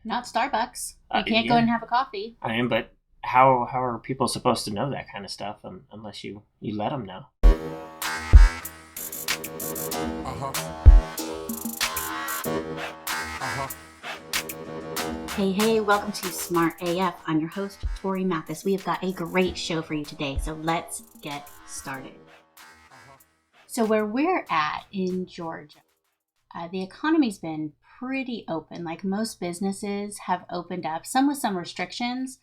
Not Starbucks. You can't go Yeah, and have a coffee. I am, but how are people supposed to know that kind of stuff unless you let them know? Hey, welcome to Smart AF. I'm your host, Torie Mathis. We have got a great show for you today, so let's get started. So, where we're at in Georgia, the economy's been pretty open. Like most businesses have opened up, some with some restrictions,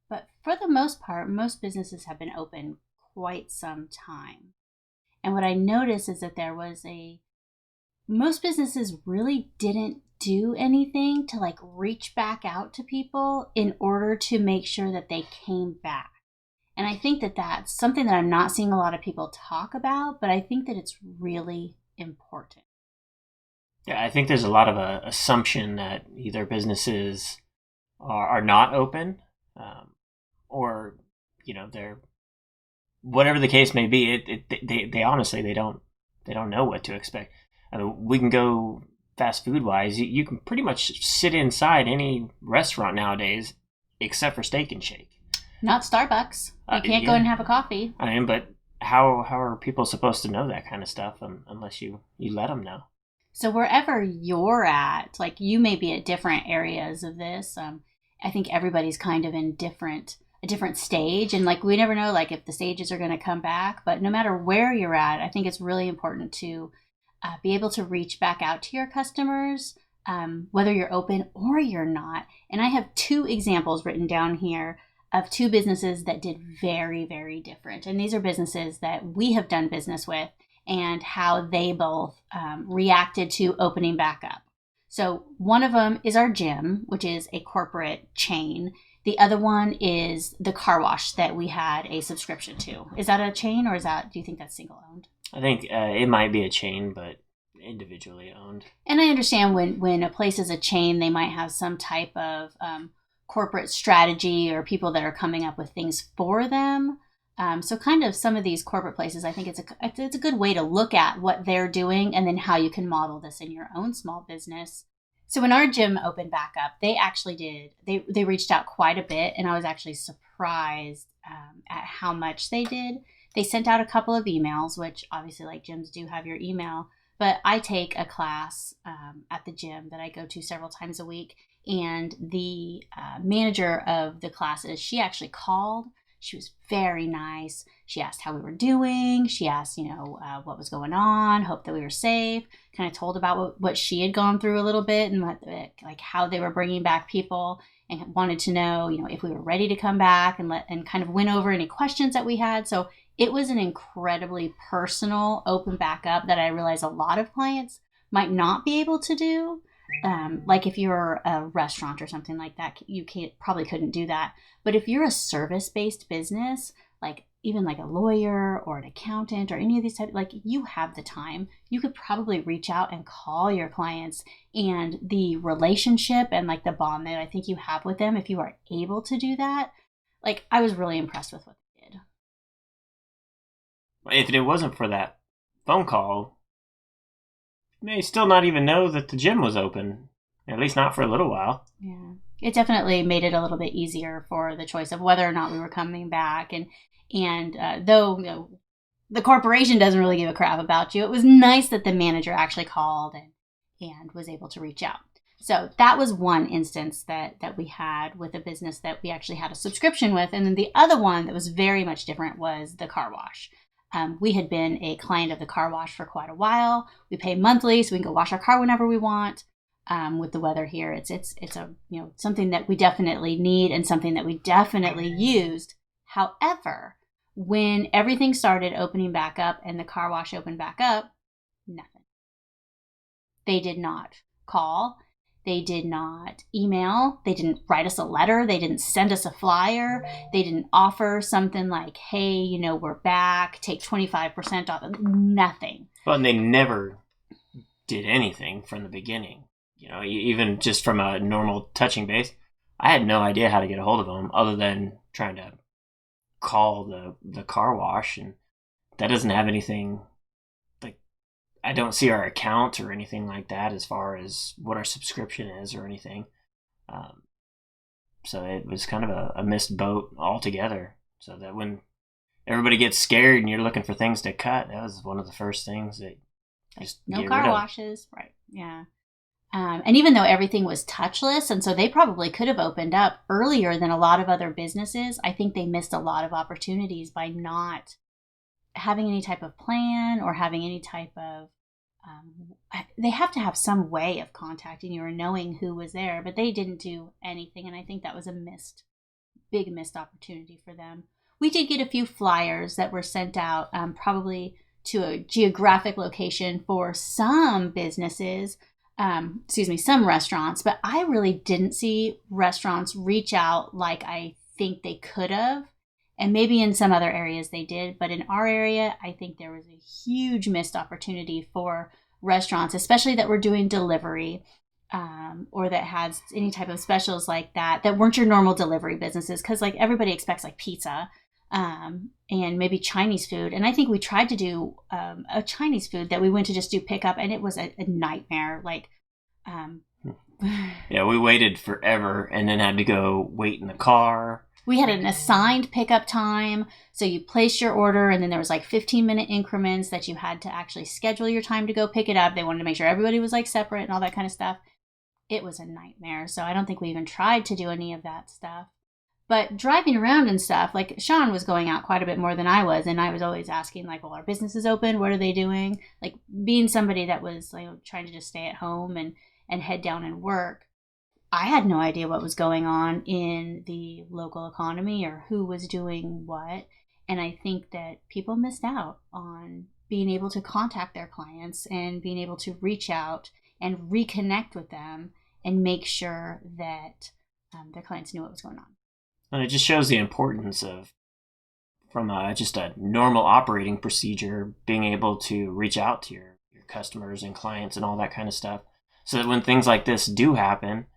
but for the most part, most businesses have been open quite some time. And what I noticed is that most businesses really didn't do anything to like reach back out to people in order to make sure that they came back. And I think that that's something that I'm not seeing a lot of people talk about, but I think that it's really important. Yeah, I think there's a lot of assumption that either businesses are not open, um, or they're whatever the case may be. They honestly they don't know what to expect. I mean, we can go fast food wise. You can pretty much sit inside any restaurant nowadays, except for Steak and Shake. Not Starbucks. You can't go Yeah, and have a coffee. I mean, but how are people supposed to know that kind of stuff unless you let them know? So wherever you're at, like you may be at different areas of this. I think everybody's kind of in a different stage, and like we never know like if the stages are going to come back. But no matter where you're at, I think it's really important to be able to reach back out to your customers, whether you're open or you're not. And I have two examples written down here of two businesses that did very, very different. And these are businesses that we have done business with and how they both reacted to opening back up. So, one of them is our gym, which is a corporate chain. The other one is the car wash that we had a subscription to. Is that a chain or do you think that's single owned? I think it might be a chain, but individually owned. And I understand when a place is a chain, they might have some type of corporate strategy or people that are coming up with things for them. So, kind of some of these corporate places, I think it's a good way to look at what they're doing and then how you can model this in your own small business. So, when our gym opened back up, they actually did. They reached out quite a bit, and I was actually surprised at how much they did. They sent out a couple of emails, which obviously, like gyms do have your email, but I take a class at the gym that I go to several times a week. And the manager of the classes, she actually called. She was very nice. She asked how we were doing. She asked, what was going on, hoped that we were safe, kind of told about what she had gone through a little bit and like how they were bringing back people and wanted to know, if we were ready to come back and kind of went over any questions that we had. So it was an incredibly personal open back up that I realize a lot of clients might not be able to do. Like if you're a restaurant or something like that, you probably couldn't do that. But if you're a service-based business, like even like a lawyer or an accountant or any of these types, like you have the time, you could probably reach out and call your clients, and the relationship and like the bond that I think you have with them, if you are able to do that, like I was really impressed with what they did. If it wasn't for that phone call, you may still not even know that the gym was open. At least not for a little while. Yeah. It definitely made it a little bit easier for the choice of whether or not we were coming back. And though the corporation doesn't really give a crap about you, it was nice that the manager actually called and was able to reach out. So that was one instance that we had with a business that we actually had a subscription with. And then the other one that was very much different was the car wash. We had been a client of the car wash for quite a while. We pay monthly, so we can go wash our car whenever we want. With the weather here, it's a something that we definitely need and something that we definitely used. However, when everything started opening back up and the car wash opened back up, nothing. They did not call. They did not email. They didn't write us a letter. They didn't send us a flyer. They didn't offer something like, hey, we're back, take 25% off. Nothing. Well, and they never did anything from the beginning. Even just from a normal touching base, I had no idea how to get a hold of them other than trying to call the car wash, and that doesn't have anything. Like, I don't see our account or anything like that as far as what our subscription is or anything. Um, so it was kind of a missed boat altogether. So that when everybody gets scared and you're looking for things to cut, that was one of the first things that just No get rid car of. washes, right? Yeah. And even though everything was touchless, and so they probably could have opened up earlier than a lot of other businesses, I think they missed a lot of opportunities by not having any type of plan or having any type of. They have to have some way of contacting you or knowing who was there, but they didn't do anything, and I think that was a big missed opportunity for them. We did get a few flyers that were sent out, probably to a geographic location for some businesses, some restaurants, but I really didn't see restaurants reach out like I think they could have. And maybe in some other areas they did, but in our area, I think there was a huge missed opportunity for restaurants, especially that were doing delivery, or that had any type of specials like that weren't your normal delivery businesses, because like everybody expects like pizza, and maybe Chinese food. And I think we tried to do a Chinese food that we went to just do pickup, and it was a nightmare. Like, yeah, we waited forever and then had to go wait in the car. We had an assigned pickup time, so you placed your order, and then there was like 15-minute increments that you had to actually schedule your time to go pick it up. They wanted to make sure everybody was like separate and all that kind of stuff. It was a nightmare, so I don't think we even tried to do any of that stuff. But driving around and stuff, like Sean was going out quite a bit more than I was, and I was always asking, like, well, our business is open, what are they doing? Like, being somebody that was like trying to just stay at home and head down and work, I had no idea what was going on in the local economy or who was doing what. And I think that people missed out on being able to contact their clients and being able to reach out and reconnect with them and make sure that their clients knew what was going on. And it just shows the importance of, from just a normal operating procedure, being able to reach out to your customers and clients and all that kind of stuff. So that when things like this do happen,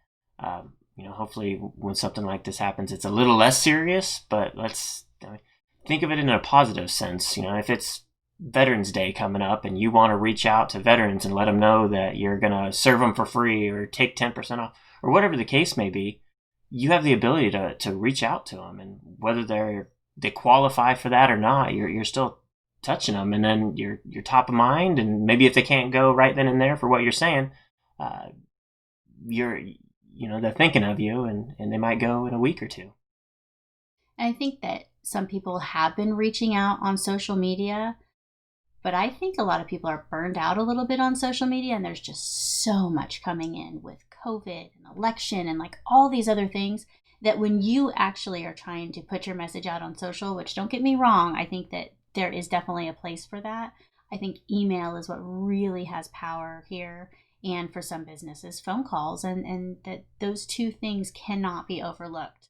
hopefully when something like this happens, it's a little less serious, but let's think of it in a positive sense. If it's Veterans Day coming up and you want to reach out to veterans and let them know that you're going to serve them for free or take 10% off or whatever the case may be, you have the ability to reach out to them, and whether they qualify for that or not, you're still touching them, and then you're top of mind. And maybe if they can't go right then and there for what you're saying, they're thinking of you, and they might go in a week or two. I think that some people have been reaching out on social media, but I think a lot of people are burned out a little bit on social media, and there's just so much coming in with COVID and election and like all these other things, that when you actually are trying to put your message out on social, which don't get me wrong, I think that there is definitely a place for that. I think email is what really has power here. And for some businesses, phone calls, and that those two things cannot be overlooked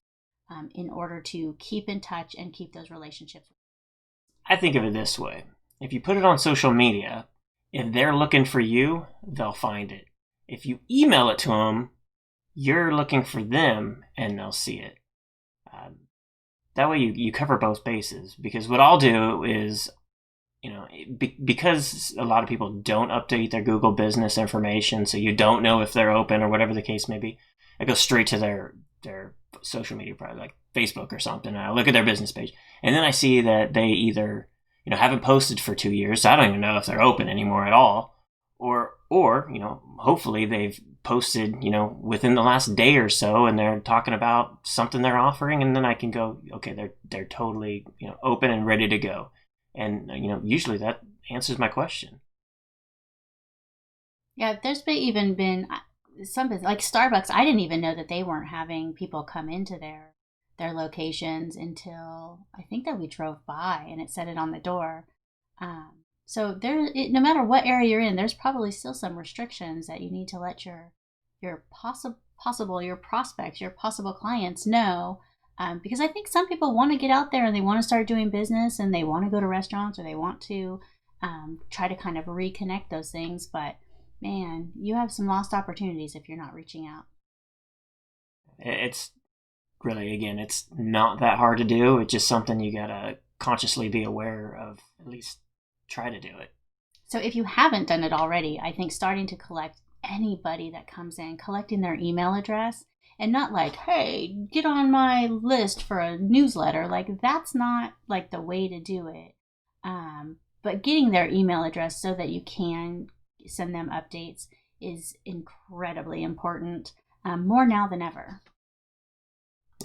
in order to keep in touch and keep those relationships. I think of it this way. If you put it on social media, if they're looking for you, they'll find it. If you email it to them, you're looking for them and they'll see it. That way you cover both bases, because what I'll do is, because a lot of people don't update their Google business information, so you don't know if they're open or whatever the case may be, I go straight to their social media, probably like Facebook or something, and I look at their business page, and then I see that they either haven't posted for 2 years, so I don't even know if they're open anymore at all, or hopefully they've posted within the last day or so, and they're talking about something they're offering, and then I can go, okay, they're totally open and ready to go. And, usually that answers my question. Yeah, there's even been some, like Starbucks. I didn't even know that they weren't having people come into their locations until I think that we drove by and it said it on the door. So no matter what area you're in, there's probably still some restrictions that you need to let your your prospects, your possible clients know. Because I think some people want to get out there and they want to start doing business and they want to go to restaurants, or they want to try to kind of reconnect those things. But man, you have some lost opportunities if you're not reaching out. It's really, again, it's not that hard to do. It's just something you got to consciously be aware of, at least try to do it. So if you haven't done it already, I think starting to collect anybody that comes in, collecting their email address, and not like, hey, get on my list for a newsletter. Like, that's not like the way to do it. But getting their email address so that you can send them updates is incredibly important, more now than ever.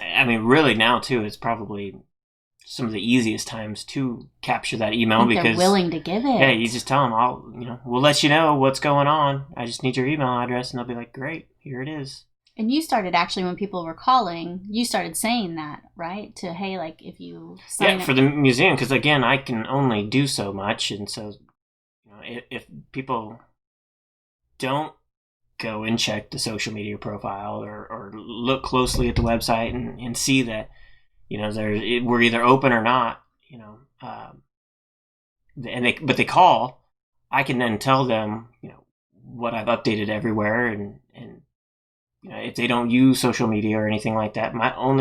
I mean, really now too, it's probably some of the easiest times to capture that email because they're willing to give it. Yeah, you just tell them, we'll let you know what's going on. I just need your email address, and they'll be like, great, here it is. And you started actually when people were calling, you started saying that, right? To, hey, like if you sign up for the museum, because again, I can only do so much, and so if people don't go and check the social media profile or look closely at the website and see that we're either open or not, but they call, I can then tell them what I've updated everywhere, and if they don't use social media or anything like that, I'm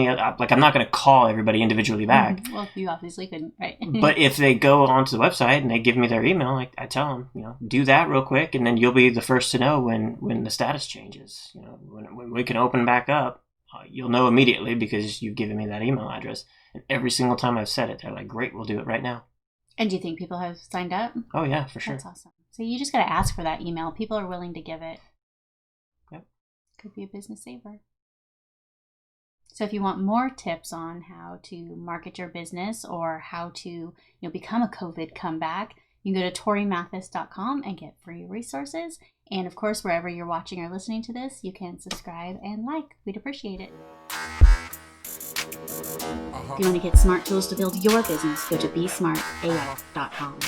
not going to call everybody individually back. Well, you obviously couldn't, right? But if they go onto the website and they give me their email, I tell them, do that real quick, and then you'll be the first to know when the status changes. When we can open back up, you'll know immediately because you've given me that email address. And every single time I've said it, they're like, great, we'll do it right now. And do you think people have signed up? Oh, yeah, for sure. That's awesome. So you just got to ask for that email. People are willing to give it. Yep. Could be a business saver. So if you want more tips on how to market your business or how to become a COVID comeback, you can go to toriemathis.com and get free resources. And of course, wherever you're watching or listening to this, you can subscribe and like. We'd appreciate it. If you want to get smart tools to build your business, go to besmartaf.com.